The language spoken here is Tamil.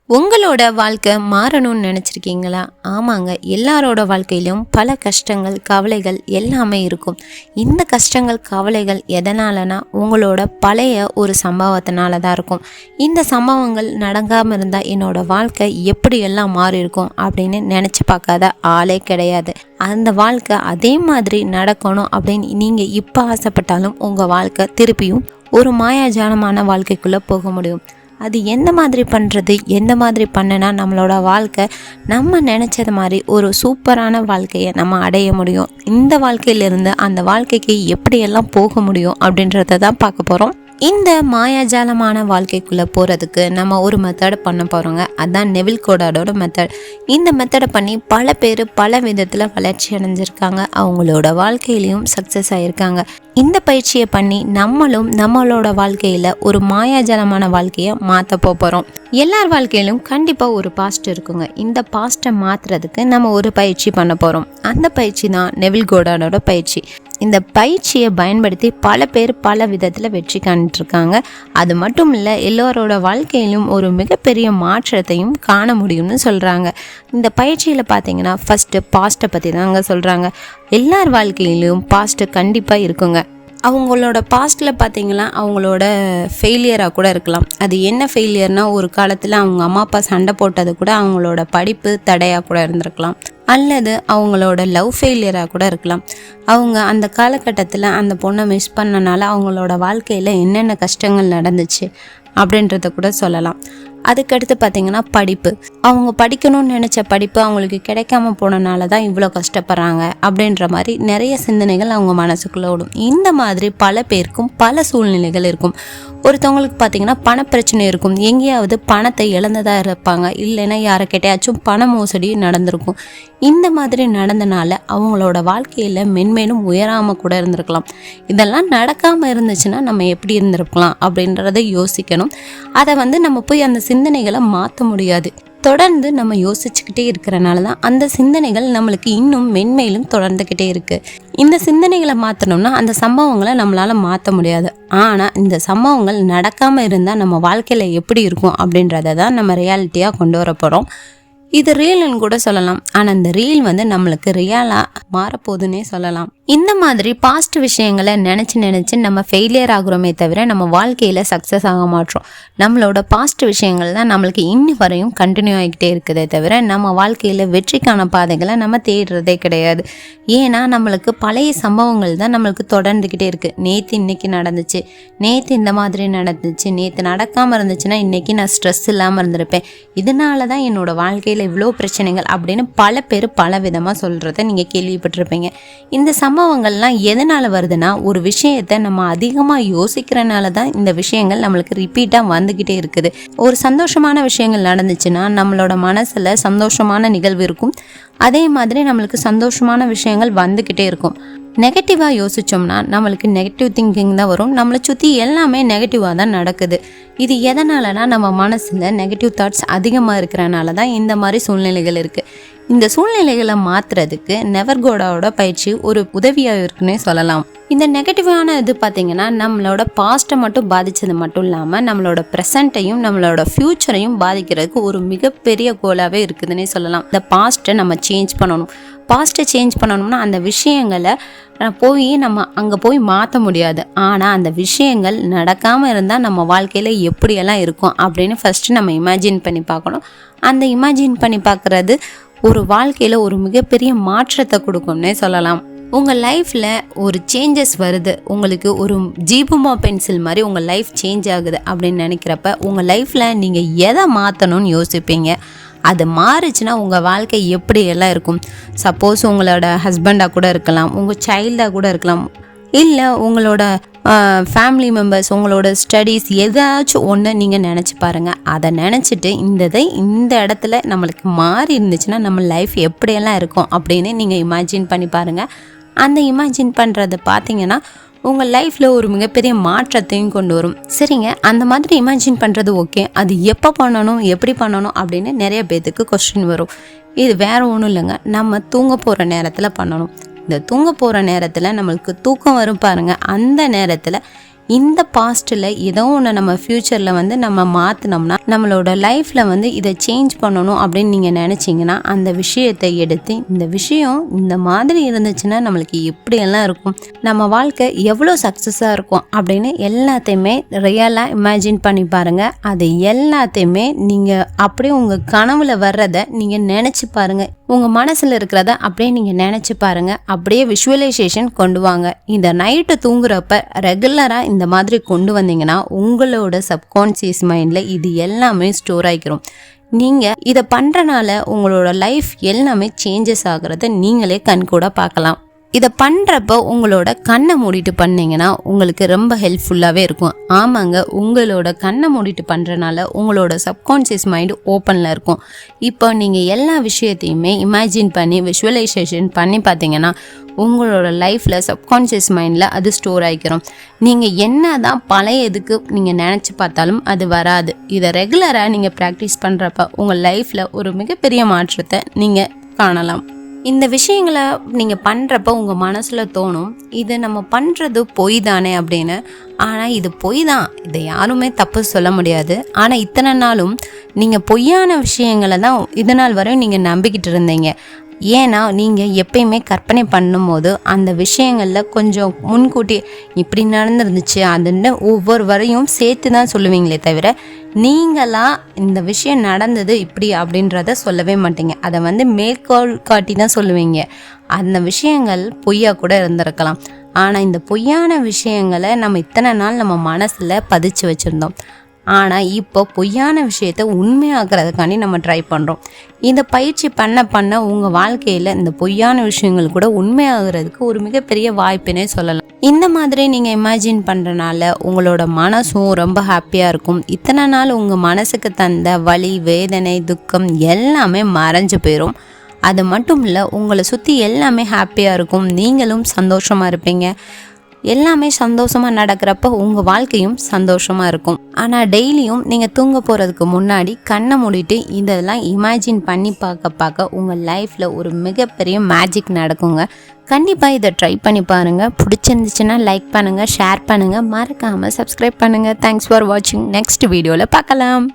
உங்களோட வாழ்க்கை மாறணும்னு நினச்சிருக்கீங்களா? ஆமாங்க, எல்லாரோட வாழ்க்கையிலும் பல கஷ்டங்கள், கவலைகள் எல்லாமே இருக்கும். இந்த கஷ்டங்கள், கவலைகள் எதனாலனா உங்களோட பழைய ஒரு சம்பவத்தினால தான் இருக்கும். இந்த சம்பவங்கள் நடக்காமல் இருந்தால் என்னோட வாழ்க்கை எப்படியெல்லாம் மாறி இருக்கும் அப்படின்னு நினச்சி பார்க்காத ஆளே கிடையாது. அந்த வாழ்க்கை அதே மாதிரி நடக்கணும் அப்படின்னு நீங்கள் இப்போ ஆசைப்பட்டாலும் உங்கள் வாழ்க்கை திருப்பியும் ஒரு மாயாஜாலமான வாழ்க்கைக்குள்ளே போக முடியும். அது எந்த மாதிரி பண்ணுறது, எந்த மாதிரி பண்ணினா நம்மளோட வாழ்க்கை நம்ம நினச்சது மாதிரி ஒரு சூப்பரான வாழ்க்கையை நம்ம அடைய முடியும், இந்த வாழ்க்கையிலிருந்து அந்த வாழ்க்கைக்கு எப்படியெல்லாம் போக முடியும் அப்படின்றத தான் பார்க்க போகிறோம். இந்த மாயாஜாலமான வாழ்க்கைக்குள்ளே போகிறதுக்கு நம்ம ஒரு மெத்தட் பண்ண போகிறோங்க. அதுதான் நெவில் கோடார்டோட மெத்தட். இந்த மெத்தடை பண்ணி பல பேர் பல விதத்தில் வளர்ச்சி அடைஞ்சிருக்காங்க, அவங்களோட வாழ்க்கையிலையும் சக்ஸஸ் ஆகியிருக்காங்க. இந்த பயிற்சியை பண்ணி நம்மளும் நம்மளோட வாழ்க்கையில் ஒரு மாயாஜாலமான வாழ்க்கையை மாற்ற போகிறோம். எல்லார் வாழ்க்கையிலும் கண்டிப்பாக ஒரு பாஸ்ட் இருக்குங்க. இந்த பாஸ்ட்டை மாற்றுறதுக்கு நம்ம ஒரு பயிற்சி பண்ண போகிறோம். அந்த பயிற்சி தான் நெவில் கோடார்டோட பயிற்சி. இந்த பயிற்சியை பயன்படுத்தி பல பேர் பல விதத்தில் வெற்றி காணிட்டுருக்காங்க. அது மட்டும் இல்லை, எல்லோரோட வாழ்க்கையிலும் ஒரு மிகப்பெரிய மாற்றத்தையும் காண முடியும்னு சொல்கிறாங்க. இந்த பயிற்சியில் பார்த்தீங்கன்னா ஃபஸ்ட்டு பாஸ்ட்டை பற்றி தாங்க சொல்கிறாங்க. எல்லார் வாழ்க்கையிலும் பாஸ்ட்டு கண்டிப்பாக இருக்குங்க. அவங்களோட பாஸ்ட்டில் பார்த்தீங்கன்னா அவங்களோட ஃபெயிலியராக கூட இருக்கலாம். அது என்ன ஃபெயிலியர்னால், ஒரு காலத்தில் அவங்க அம்மா அப்பா சண்டை போட்டது கூட அவங்களோட படிப்பு தடையாக கூட இருந்திருக்கலாம், அல்லது அவங்களோட லவ் ஃபெயிலியராக கூட இருக்கலாம். அவங்க அந்த காலகட்டத்தில் அந்த பொண்ணை மிஸ் பண்ணனால அவங்களோட வாழ்க்கையில் என்னென்ன கஷ்டங்கள் நடந்துச்சு அப்படின்றத கூட சொல்லலாம். அதுக்கடுத்து பார்த்திங்கன்னா படிப்பு, அவங்க படிக்கணும்னு நினச்ச படிப்பு அவங்களுக்கு கிடைக்காம போனனால தான் இவ்வளோ கஷ்டப்படுறாங்க அப்படின்ற மாதிரி நிறைய சிந்தனைகள் அவங்க மனசுக்குள்ளே ஓடும். இந்த மாதிரி பல பேருக்கும் பல சூழ்நிலைகள் இருக்கும். ஒருத்தவங்களுக்கு பார்த்திங்கன்னா பணப்பிரச்சனை இருக்கும், எங்கேயாவது பணத்தை இழந்ததாக இருப்பாங்க, இல்லைன்னா யாருக்கிட்டையாச்சும் பண மோசடி நடந்திருக்கும். இந்த மாதிரி நடந்தனால அவங்களோட வாழ்க்கையில் மென்மேலும் உயராமல் கூட இருந்திருக்கலாம். இதெல்லாம் நடக்காமல் இருந்துச்சுன்னா நம்ம எப்படி இருந்திருக்கலாம் அப்படின்றத யோசிக்கணும். அதை நம்ம போய் அந்த சிந்தனைகளை மாற்ற முடியாது. தொடர்ந்து நம்ம யோசிச்சுக்கிட்டே இருக்கிறனால தான் அந்த சிந்தனைகள் நம்மளுக்கு இன்னும் மென்மேலும் தொடர்ந்துக்கிட்டே இருக்குது. இந்த சிந்தனைகளை மாற்றணும்னா அந்த சம்பவங்களை நம்மளால் மாற்ற முடியாது. ஆனால் இந்த சம்பவங்கள் நடக்காமல் இருந்தால் நம்ம வாழ்க்கையில் எப்படி இருக்கும் அப்படின்றத தான் நம்ம ரியாலிட்டியாக கொண்டு வர போகிறோம். இது ரியல்னு கூட சொல்லலாம், ஆனால் இந்த ரீல் நம்மளுக்கு ரியலாக மாறப்போகுதுன்னே சொல்லலாம். இந்த மாதிரி பாஸ்ட் விஷயங்களை நினச்சி நம்ம ஃபெயிலியர் ஆகுறோமே தவிர நம்ம வாழ்க்கையில் சக்ஸஸ் ஆக மாட்டோம். நம்மளோட பாஸ்ட் விஷயங்கள் தான் நம்மளுக்கு இன்னி வரையும் கண்டினியூ ஆகிக்கிட்டே இருக்குதே தவிர நம்ம வாழ்க்கையில் வெற்றிக்கான பாதைகளை நம்ம தேடுறதே கிடையாது. ஏன்னா நம்மளுக்கு பழைய சம்பவங்கள் தான் நம்மளுக்கு தொடர்ந்துக்கிட்டே இருக்குது. நேற்று இன்றைக்கி நடந்துச்சு, நேற்று இந்த மாதிரி நடந்துச்சு, நேற்று நடக்காமல் இருந்துச்சுன்னா இன்றைக்கி நான் ஸ்ட்ரெஸ் இல்லாமல் இருந்திருப்பேன், இதனால தான் என்னோடய வாழ்க்கையில் இவ்வளோ பிரச்சனைகள் அப்படின்னு பல பேர் பல விதமாக சொல்கிறத நீங்கள் கேள்விப்பட்டிருப்பீங்க. இந்த சம்பவங்கள்லாம் எதனால் வருதுன்னா, ஒரு விஷயத்தை நம்ம அதிகமாக யோசிக்கிறனால தான் இந்த விஷயங்கள் நம்மளுக்கு ரிப்பீட்டாக வந்துக்கிட்டே இருக்குது. ஒரு சந்தோஷமான விஷயங்கள் நடந்துச்சுன்னா நம்மளோட மனசில் சந்தோஷமான நிகழ்வு இருக்கும், அதே மாதிரி நம்மளுக்கு சந்தோஷமான விஷயங்கள் வந்துக்கிட்டே இருக்கும். நெகட்டிவாக யோசித்தோம்னா நம்மளுக்கு நெகட்டிவ் திங்கிங் தான் வரும். நம்மளை சுற்றி எல்லாமே நெகட்டிவாக தான் நடக்குது. இது எதனாலனா நம்ம மனசில் நெகட்டிவ் தாட்ஸ் அதிகமாக இருக்கிறனால தான் இந்த மாதிரி சூழ்நிலைகள் இருக்குது. இந்த சூழ்நிலைகளை மாற்றுறதுக்கு நெவில் கோடார்டோட பயிற்சி ஒரு உதவியாக இருக்குன்னே சொல்லலாம். இந்த நெகட்டிவான இது பார்த்திங்கன்னா நம்மளோட பாஸ்ட்டை மட்டும் பாதித்தது மட்டும் இல்லாமல் நம்மளோட ப்ரெசண்ட்டையும் நம்மளோட ஃப்யூச்சரையும் பாதிக்கிறதுக்கு ஒரு மிகப்பெரிய கோலாகவே இருக்குதுன்னே சொல்லலாம். இந்த பாஸ்ட்டை நம்ம சேஞ்ச் பண்ணணும். பாஸ்ட்டை சேஞ்ச் பண்ணணும்னா அந்த விஷயங்களை போய் நம்ம அங்கே போய் மாற்ற முடியாது. ஆனால் அந்த விஷயங்கள் நடக்காமல் இருந்தால் நம்ம வாழ்க்கையில் எப்படியெல்லாம் இருக்கும் அப்படின்னு ஃபஸ்ட்டு நம்ம இமேஜின் பண்ணி பார்க்கணும். அந்த இமேஜின் பண்ணி பார்க்குறது ஒரு வாழ்க்கையில் ஒரு மிகப்பெரிய மாற்றத்தை கொடுக்கும்னே சொல்லலாம். உங்கள் லைஃப்பில் ஒரு சேஞ்சஸ் வருது, உங்களுக்கு ஒரு ஜீபுமா பென்சில் மாதிரி உங்கள் லைஃப் சேஞ்ச் ஆகுது அப்படின்னு நினைக்கிறப்ப உங்கள் லைஃப்பில் நீங்கள் எதை மாற்றணும்னு யோசிப்பீங்க. அது மாறுச்சுன்னா உங்கள் வாழ்க்கை எப்படியெல்லாம் இருக்கும். சப்போஸ் உங்களோட ஹஸ்பண்டாக கூட இருக்கலாம், உங்கள் சைல்டாக கூட இருக்கலாம், இல்லை உங்களோட ஃபேமிலி மெம்பர்ஸ், உங்களோட ஸ்டடீஸ், ஏதாச்சும் ஒன்று நீங்கள் நினச்சி பாருங்கள். அதை நினச்சிட்டு இந்த இடத்துல நம்மளுக்கு மாறி இருந்துச்சுன்னா நம்ம லைஃப் எப்படியெல்லாம் இருக்கும் அப்படின்னு நீங்கள் இமேஜின் பண்ணி பாருங்கள். அந்த இமேஜின் பண்ணுறதை பார்த்தீங்கன்னா உங்கள் லைஃப்பில் ஒரு மிகப்பெரிய மாற்றத்தையும் கொண்டு வரும். சரிங்க, அந்த மாதிரி இமேஜின் பண்ணுறது ஓகே, அது எப்போ பண்ணணும், எப்படி பண்ணணும் அப்படின்னு நிறைய பேர்த்துக்கு கொஸ்டின் வரும். இது வேறு ஒன்றும் இல்லைங்க, நம்ம தூங்க போகிற நேரத்தில் பண்ணணும். இந்த தூங்க போகிற நேரத்தில் நம்மளுக்கு தூக்கம் வரும் பாருங்கள், அந்த நேரத்தில் இந்த பாஸ்ட்டில் ஏதோ ஒன்று நம்ம ஃப்யூச்சரில் வந்து நம்ம மாற்றினோம்னா நம்மளோட லைஃப்பில் வந்து இதை சேஞ்ச் பண்ணணும் அப்படின்னு நீங்கள் நினச்சிங்கன்னா அந்த விஷயத்தை எடுத்து இந்த விஷயம் இந்த மாதிரி இருந்துச்சுன்னா நம்மளுக்கு எப்படியெல்லாம் இருக்கும், நம்ம வாழ்க்கை எவ்வளோ சக்ஸஸாக இருக்கும் அப்படின்னு எல்லாத்தையுமே ரியலாக இமேஜின் பண்ணி பாருங்கள். அது எல்லாத்தையுமே நீங்கள் அப்படியே உங்கள் கனவுல வர்றதை நீங்கள் நினச்சி பாருங்கள். உங்கள் மனசில் இருக்கிறத அப்படியே நீங்கள் நினச்சி பாருங்கள். அப்படியே விஷுவலைசேஷன் கொண்டு வாங்க. இந்த நைட்டு தூங்குறப்ப ரெகுலராக இந்த மாதிரி கொண்டு வந்தீங்கன்னா உங்களோட சப்கான்ஷியஸ் மைண்டில் இது எல்லாமே ஸ்டோர் ஆகிக்கிறோம். நீங்கள் இதை பண்ணுறனால உங்களோட லைஃப் எல்லாமே சேஞ்சஸ் ஆகிறத நீங்களே கண்கூட பார்க்கலாம். இதை பண்ணுறப்போ உங்களோட கண்ணை மூடிட்டு பண்ணிங்கன்னா உங்களுக்கு ரொம்ப ஹெல்ப்ஃபுல்லாகவே இருக்கும். ஆமாங்க, உங்களோட கண்ணை மூடிட்டு பண்ணுறனால உங்களோட சப்கான்ஷியஸ் மைண்டு ஓப்பனில் இருக்கும். இப்போ நீங்கள் எல்லா விஷயத்தையுமே இமேஜின் பண்ணி விஷுவலைசேஷன் பண்ணி பார்த்தீங்கன்னா உங்களோட லைஃப்பில் சப்கான்ஷியஸ் மைண்டில் அது ஸ்டோர் ஆகிக்கிறோம். நீங்கள் என்ன தான் பழைய இதுக்கு நீங்கள் நினச்சி பார்த்தாலும் அது வராது. இதை ரெகுலராக நீங்கள் ப்ராக்டிஸ் பண்ணுறப்ப உங்கள் லைஃப்பில் ஒரு மிகப்பெரிய மாற்றத்தை நீங்கள் காணலாம். இந்த விஷயங்களை நீங்கள் பண்ணுறப்ப உங்கள் மனசில் தோணும், இது நம்ம பண்ணுறது பொய் தானே அப்படின்னு. ஆனால் இது பொய் தான், இதை யாருமே தப்பு சொல்ல முடியாது. ஆனால் இத்தனை நாளும் நீங்கள் பொய்யான விஷயங்களை தான் இதனால் வரை நீங்கள் நம்பிக்கிட்டு இருந்தீங்க. ஏன்னா நீங்கள் எப்பயுமே கற்பனை பண்ணும்போது அந்த விஷயங்களில் கொஞ்சம் முன்கூட்டி இப்படி நடந்துருந்துச்சு அதுன்னு ஒவ்வொரு வரையும் சேர்த்து தான் சொல்லுவீங்களே தவிர நீங்களாக இந்த விஷயம் நடந்தது இப்படி அப்படின்றத சொல்லவே மாட்டீங்க. அதை வந்து மேற்கோள் காட்டி தான் சொல்லுவீங்க. அந்த விஷயங்கள் பொய்யா கூட இருந்திருக்கலாம். ஆனால் இந்த பொய்யான விஷயங்களை நம்ம இத்தனை நாள் நம்ம மனசில் பதிச்சு வச்சுருந்தோம். ஆனால் இப்போ பொய்யான விஷயத்த உண்மையாக்குறதுக்காண்டி நம்ம ட்ரை பண்ணுறோம். இந்த பயிற்சி பண்ண உங்கள் வாழ்க்கையில் இந்த பொய்யான விஷயங்கள் கூட உண்மையாகிறதுக்கு ஒரு மிகப்பெரிய வாய்ப்புனே சொல்லலாம். இந்த மாதிரி நீங்கள் இமேஜின் பண்ணுறனால உங்களோட மனசும் ரொம்ப ஹாப்பியாக இருக்கும். இத்தனை நாள் உங்கள் மனசுக்கு தந்த வலி, வேதனை, துக்கம் எல்லாமே மறைஞ்சு போயிடும். அது மட்டும் இல்லை, உங்களை சுற்றி எல்லாமே ஹாப்பியாக இருக்கும். நீங்களும் சந்தோஷமாக இருப்பீங்க. எல்லாமே சந்தோஷமாக நடக்கிறப்ப உங்கள் வாழ்க்கையும் சந்தோஷமாக இருக்கும். ஆனால் டெய்லியும் நீங்கள் தூங்க போகிறதுக்கு முன்னாடி கண்ணை மூடிட்டு இதெல்லாம் இமேஜின் பண்ணி பார்க்க உங்கள் லைஃப்பில் ஒரு மிகப்பெரிய மேஜிக் நடக்குங்க. கண்டிப்பாக இதை ட்ரை பண்ணி பாருங்கள். பிடிச்சிருந்துச்சுன்னா லைக் பண்ணுங்கள், ஷேர் பண்ணுங்கள், மறக்காமல் சப்ஸ்கிரைப் பண்ணுங்கள். தேங்க்ஸ் ஃபார் வாட்சிங். நெக்ஸ்ட் வீடியோவில் பார்க்கலாம்.